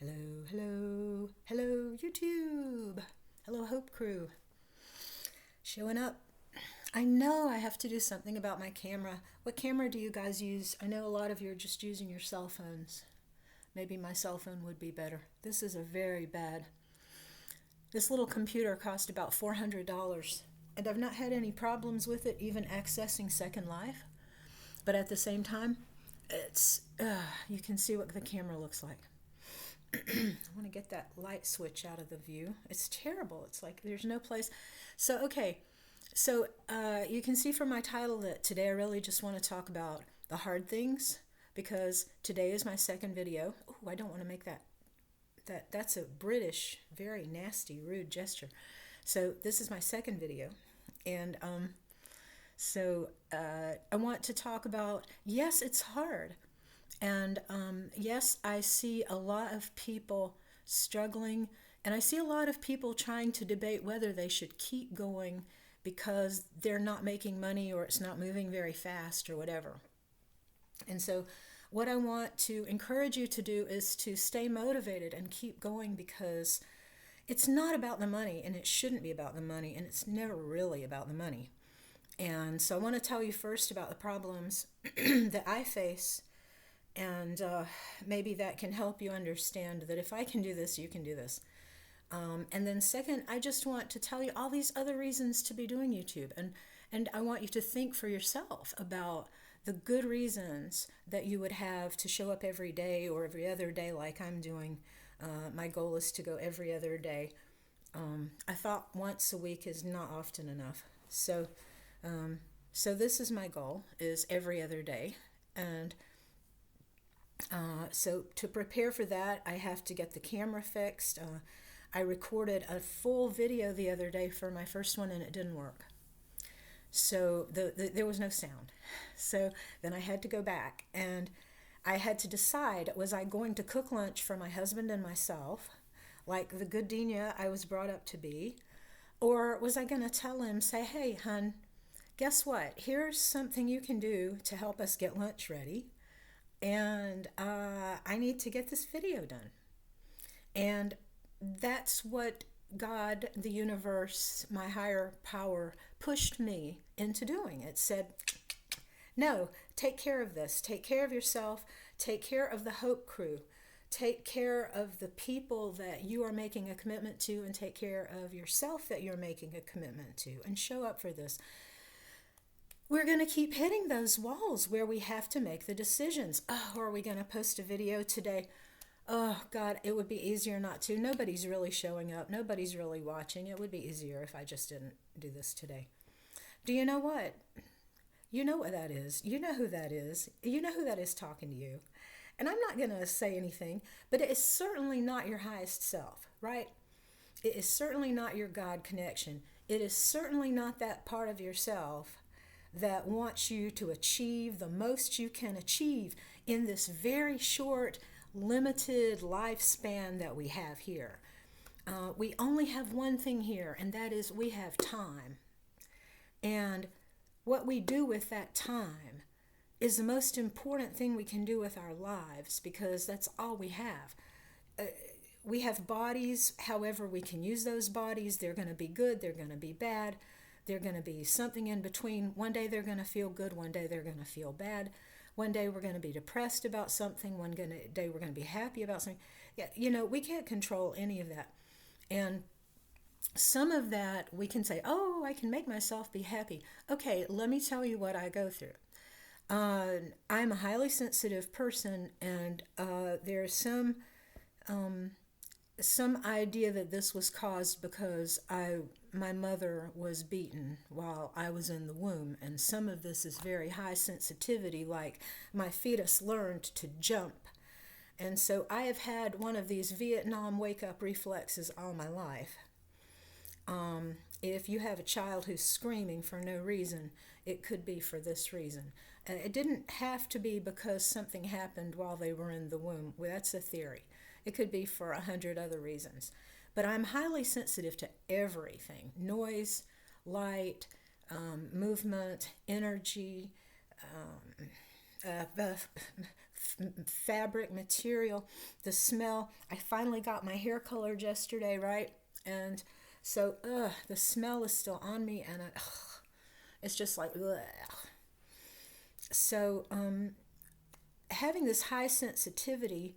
Hello, hello, hello, YouTube. Hello, Hope Crew. Showing up. I know I have to do something about my camera. What camera do you guys use? I know a lot of you are just using your cell phones. Maybe my cell phone would be better. This is a very bad. This little computer cost about $400, and I've not had any problems with it, even accessing Second Life. But at the same time, you can see what the camera looks like. I want to get that light switch out of the view. It's terrible. It's like there's no place. So, okay. So you can see from my title that today I really just want to talk about the hard things because today is my second video. Oh, I don't want to make that's a British, very nasty, rude gesture. So this is my second video. And I want to talk about, yes, it's hard. And yes, I see a lot of people struggling, and I see a lot of people trying to debate whether they should keep going because they're not making money or it's not moving very fast or whatever. And so what I want to encourage you to do is to stay motivated and keep going because it's not about the money, and it shouldn't be about the money, and it's never really about the money. And so I want to tell you first about the problems that I face, and maybe that can help you understand that if I can do this, you can do this. And then second, I just want to tell you all these other reasons to be doing YouTube. And I want you to think for yourself about the good reasons that you would have to show up every day or every other day like I'm doing. My goal is to go every other day. I thought once a week is not often enough. So this is my goal, is every other day. And so to prepare for that, I have to get the camera fixed. I recorded a full video the other day for my first one, and it didn't work. So there was no sound. So then I had to go back, and I had to decide, was I going to cook lunch for my husband and myself, like the good Dina I was brought up to be, or was I going to tell him, say, hey, hun, guess what? Here's something you can do to help us get lunch ready. And I need to get this video done. And that's what God, the universe, my higher power pushed me into doing. It said, no, take care of this. Take care of yourself. Take care of the Hope Crew. Take care of the people that you are making a commitment to, and take care of yourself that you're making a commitment to, and show up for this. We're going to keep hitting those walls where we have to make the decisions. Oh, are we going to post a video today? Oh, God, it would be easier not to. Nobody's really showing up. Nobody's really watching. It would be easier if I just didn't do this today. Do you know what? You know what that is. You know who that is. You know who that is talking to you. And I'm not going to say anything, but it is certainly not your highest self, right? It is certainly not your God connection. It is certainly not that part of yourself that wants you to achieve the most you can achieve in this very short, limited lifespan that we have here. We only have one thing here, and that is we have time. And what we do with that time is the most important thing we can do with our lives, because that's all we have. We have bodies, however we can use those bodies. They're going to be good, they're going to be bad. They're going to be something in between. One day they're going to feel good, one day they're going to feel bad. One day we're going to be depressed about something, day we're going to be happy about something. Yeah, we can't control any of that. And some of that we can say, oh, I can make myself be happy. Okay, let me tell you what I go through. I'm a highly sensitive person, and there's some idea that this was caused because my mother was beaten while I was in the womb, and some of this is very high sensitivity, like my fetus learned to jump. And so I have had one of these Vietnam wake-up reflexes all my life. If you have a child who's screaming for no reason, it could be for this reason. It didn't have to be because something happened while they were in the womb. Well, that's a theory. It could be for 100 other reasons. But I'm highly sensitive to everything: noise, light, movement, energy, fabric material, the smell. I finally got my hair colored yesterday, right? And so, the smell is still on me, and it's just like, ugh. So, having this high sensitivity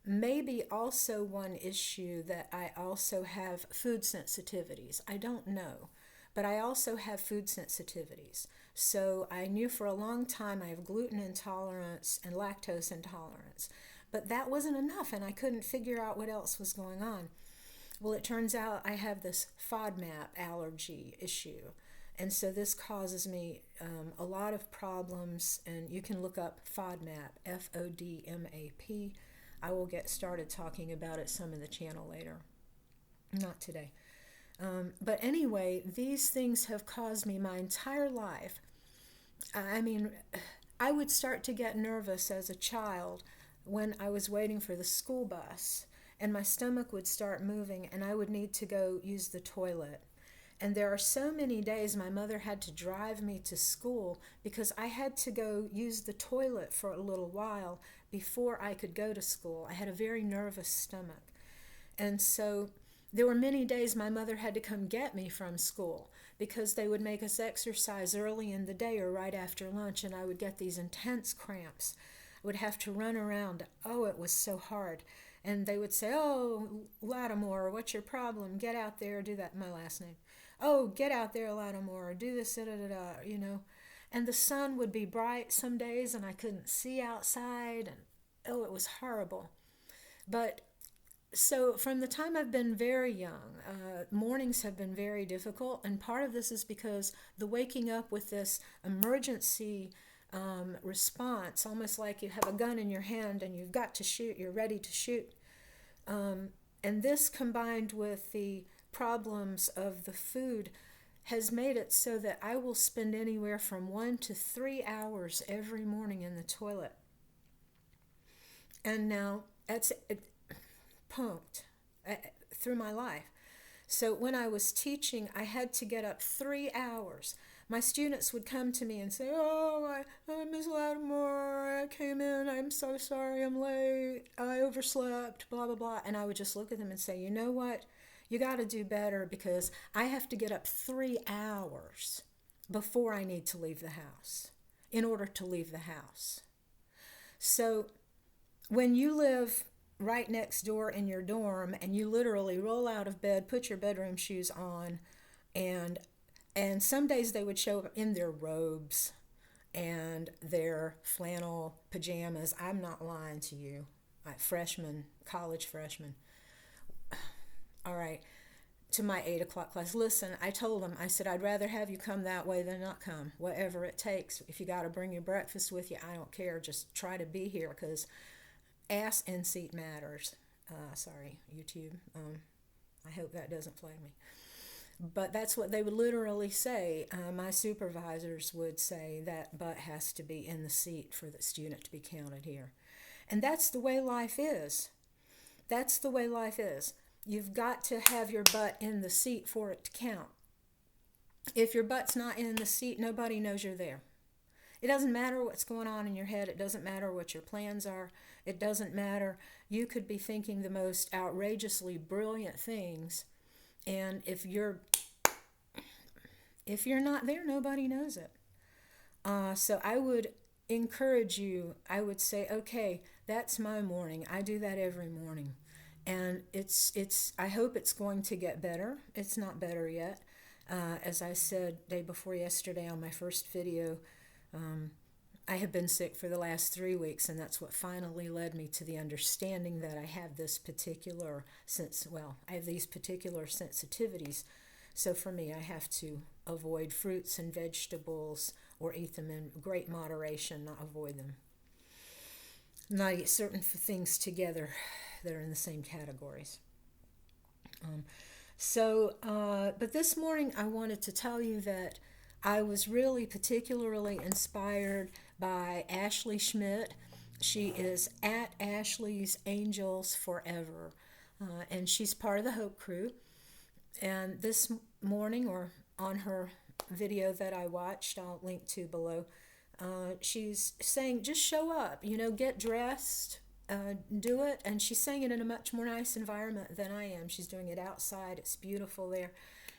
may be also one issue, that I also have food sensitivities. I don't know, but I also have food sensitivities. So I knew for a long time I have gluten intolerance and lactose intolerance, but that wasn't enough, and I couldn't figure out what else was going on. Well, it turns out I have this FODMAP allergy issue. And so this causes me a lot of problems, and you can look up FODMAP, FODMAP. I will get started talking about it some in the channel later. Not today. But anyway, these things have caused me my entire life. I mean, I would start to get nervous as a child when I was waiting for the school bus, and my stomach would start moving, and I would need to go use the toilet. And there are so many days my mother had to drive me to school because I had to go use the toilet for a little while before I could go to school. I had a very nervous stomach. And so there were many days my mother had to come get me from school because they would make us exercise early in the day or right after lunch, and I would get these intense cramps. I would have to run around. Oh, it was so hard. And they would say, "Oh, Lattimore, what's your problem? Get out there, do that," my last name. "Oh, get out there, Lattimore, do this, da da da," you know. And the sun would be bright some days, and I couldn't see outside, and oh, it was horrible. But so from the time I've been very young, mornings have been very difficult, and part of this is because the waking up with this emergency response, almost like you have a gun in your hand and you've got to shoot, you're ready to shoot. And this combined with the problems of the food has made it so that I will spend anywhere from 1 to 3 hours every morning in the toilet. And now that's pumped through my life. So when I was teaching, I had to get up 3 hours. My students would come to me and say, "Oh, Miss Lattimore, I came in, I'm so sorry, I'm late, I overslept, blah, blah, blah." And I would just look at them and say, "You know what? You got to do better, because I have to get up 3 hours before I need to leave the house in order to leave the house." So when you live right next door in your dorm and you literally roll out of bed, put your bedroom shoes on, and some days they would show up in their robes and their flannel pajamas. I'm not lying to you. College freshmen. All right, to my 8 o'clock class. Listen, I told them, I said, "I'd rather have you come that way than not come. Whatever it takes. If you got to bring your breakfast with you, I don't care. Just try to be here, because ass in seat matters." Sorry, YouTube. I hope that doesn't flag me. But that's what they would literally say. My supervisors would say that butt has to be in the seat for the student to be counted here. And that's the way life is. That's the way life is. You've got to have your butt in the seat for it to count. If your butt's not in the seat, nobody knows you're there. It doesn't matter what's going on in your head. It doesn't matter what your plans are. It doesn't matter. You could be thinking the most outrageously brilliant things, and if you're not there, nobody knows it. So I would encourage you. I would say, okay, that's my morning. I do that every morning. And I hope it's going to get better. It's not better yet. As I said day before yesterday on my first video, I have been sick for the last 3 weeks, and that's what finally led me to the understanding that I have these particular sensitivities. So for me, I have to avoid fruits and vegetables, or eat them in great moderation, not avoid them. Not eat certain things together that are in the same categories. But this morning I wanted to tell you that I was really particularly inspired by Ashley Schmidt. She is at Ashley's Angels Forever, and she's part of the Hope Crew. And this morning, or on her video that I watched, I'll link to below, She's saying, just show up, get dressed, do it. And she's saying it in a much more nice environment than I am. She's doing it outside. It's beautiful there.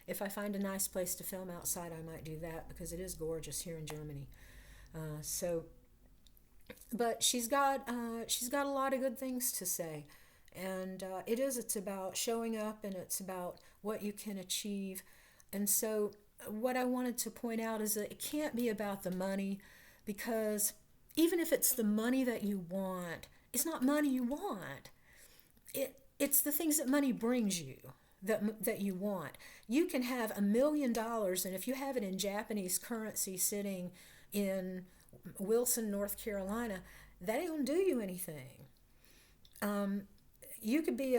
If I find a nice place to film outside, I might do that because it is gorgeous here in Germany. So, but she's got a lot of good things to say, and it's about showing up, and it's about what you can achieve. And so, what I wanted to point out is that it can't be about the money, because even if it's the money that you want, it's not money you want. It's the things that money brings you that you want. You can have $1 million, and if you have it in Japanese currency sitting in Wilson, North Carolina, that ain't gonna do you anything. You could be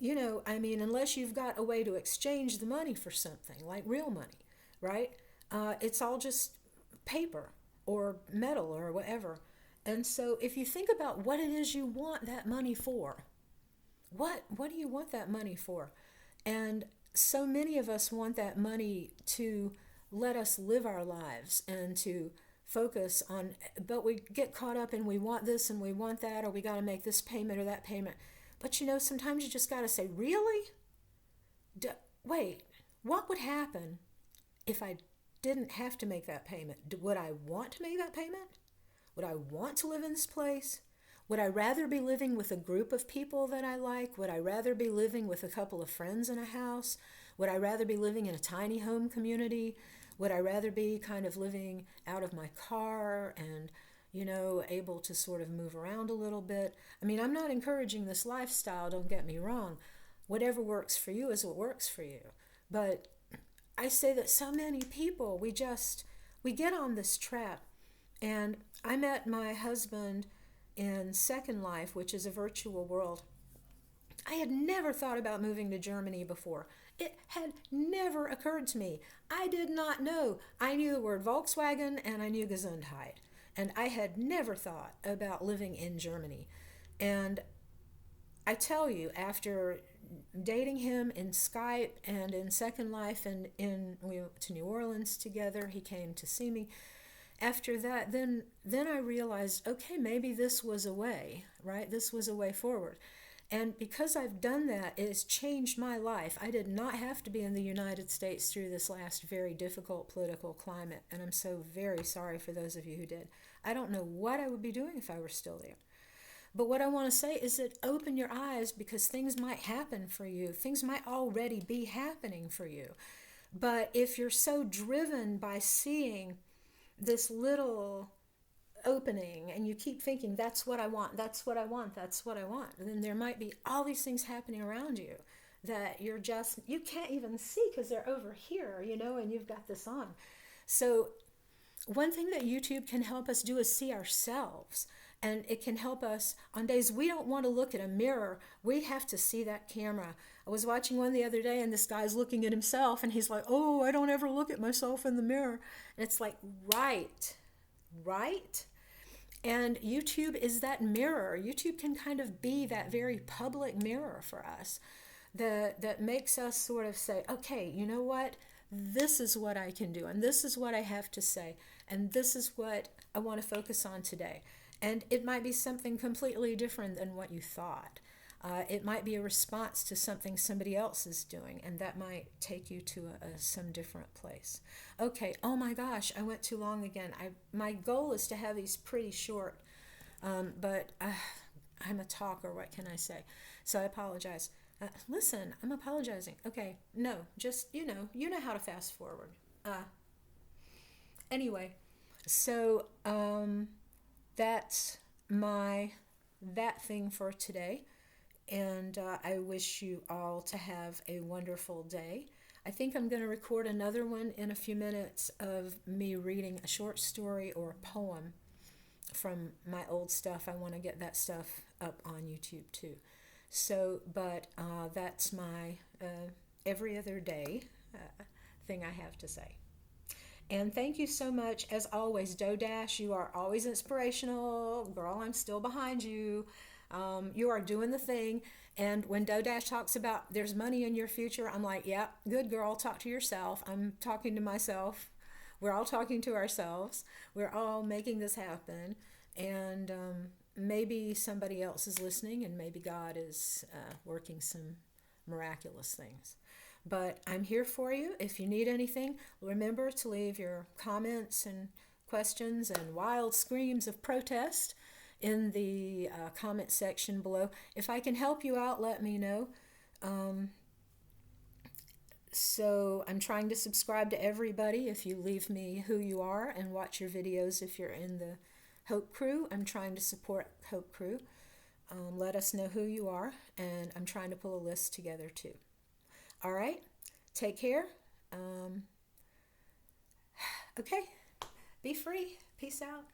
unless you've got a way to exchange the money for something like real money, right? It's all just paper or metal or whatever. And so if you think about what it is you want that money for, what do you want that money for? And so many of us want that money to let us live our lives and to focus on, but we get caught up in we want this and we want that, or we got to make this payment or that payment. But sometimes you just got to say, really? Wait, what would happen if I didn't have to make that payment? Would I want to make that payment? Would I want to live in this place? Would I rather be living with a group of people that I like? Would I rather be living with a couple of friends in a house? Would I rather be living in a tiny home community? Would I rather be kind of living out of my car and, able to sort of move around a little bit? I mean, I'm not encouraging this lifestyle, don't get me wrong. Whatever works for you is what works for you. But I say that so many people, we get on this trap. And I met my husband in Second Life, which is a virtual world. I had never thought about moving to Germany before. It had never occurred to me. I did not know. I knew the word Volkswagen and I knew Gesundheit. And I had never thought about living in Germany. And I tell you, after dating him in Skype and in Second Life, and we went to New Orleans together, he came to see me. After that, then I realized, okay, maybe this was a way, right? This was a way forward. And because I've done that, it has changed my life. I did not have to be in the United States through this last very difficult political climate, and I'm so very sorry for those of you who did. I don't know what I would be doing if I were still there. But what I want to say is that open your eyes, because things might happen for you. Things might already be happening for you. But if you're so driven by seeing this little opening and you keep thinking, that's what I want, that's what I want, that's what I want, and then there might be all these things happening around you that you can't even see because they're over here, and you've got this on. So one thing that YouTube can help us do is see ourselves. And it can help us on days we don't want to look at a mirror. We have to see that camera. I was watching one the other day, and this guy's looking at himself, and he's like, oh, I don't ever look at myself in the mirror. And it's like, right? And YouTube is that mirror. YouTube can kind of be that very public mirror for us that makes us sort of say, okay, you know what? This is what I can do, and this is what I have to say, and this is what I want to focus on today. And it might be something completely different than what you thought. It might be a response to something somebody else is doing, and that might take you to some different place. Okay, oh my gosh, I went too long again. My goal is to have these pretty short, but I'm a talker, what can I say? So I apologize. Listen, I'm apologizing. Okay, no, just, you know how to fast forward. Anyway, so that's that thing for today. And I wish you all to have a wonderful day. I think I'm going to record another one in a few minutes of me reading a short story or a poem from my old stuff. I want to get that stuff up on YouTube too. So, but that's my every other day thing I have to say. And thank you so much, as always, Doe Dash. You are always inspirational. Girl, I'm still behind you. You are doing the thing. And when Doe Dash talks about there's money in your future, I'm like, yeah, good girl, talk to yourself. I'm talking to myself. we're all talking to ourselves. We're all making this happen. And maybe somebody else is listening, and maybe God is working some miraculous things. But I'm here for you. If you need anything, remember to leave your comments and questions and wild screams of protest in the comment section below. If I can help you out, let me know. So I'm trying to subscribe to everybody. If you leave me who you are and watch your videos, if you're in the Hope Crew, I'm trying to support Hope Crew. Let us know who you are, and I'm trying to pull a list together too. All right, take care. Okay, be free. Peace out.